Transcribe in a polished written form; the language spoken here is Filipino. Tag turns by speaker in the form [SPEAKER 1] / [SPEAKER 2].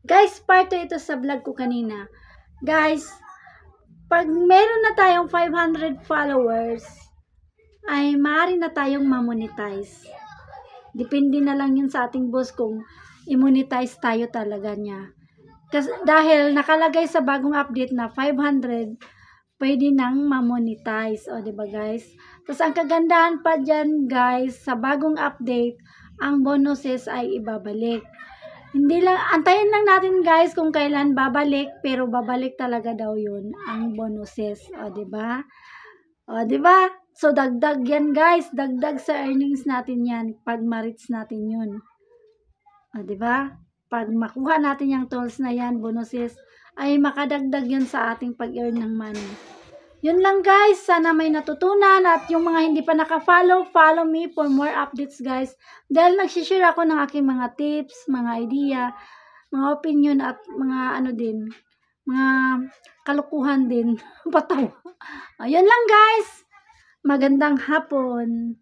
[SPEAKER 1] Guys, part 2 ito sa vlog ko kanina. Guys, pag meron na tayong 500 followers, ay maaari na tayong mamonetize. Depende na lang yun sa ating boss kung i-monetize tayo talaga niya. Kasi, dahil nakalagay sa bagong update na 500, pwede nang mamonetize. O, diba guys? Tapos, ang kagandahan pa dyan, guys, sa bagong update, ang bonuses ay ibabalik. Hindi lang, antayin lang natin guys kung kailan babalik, pero babalik talaga daw yun, ang bonuses. O, diba? O, diba? So, dagdag yan guys. Dagdag sa earnings natin yan pag ma-reach natin yun. O, diba? Pag makuha natin yung tools na yan, bonuses, ay makadagdag yun sa ating pag-earn ng money. Yun lang guys. Sana may natutunan at yung mga hindi pa naka-follow, follow me for more updates guys. Dahil nagsishare ako ng aking mga tips, mga idea, mga opinion at mga ano din, mga kalukuhan din. Patawa. Ayun lang guys. Magandang hapon.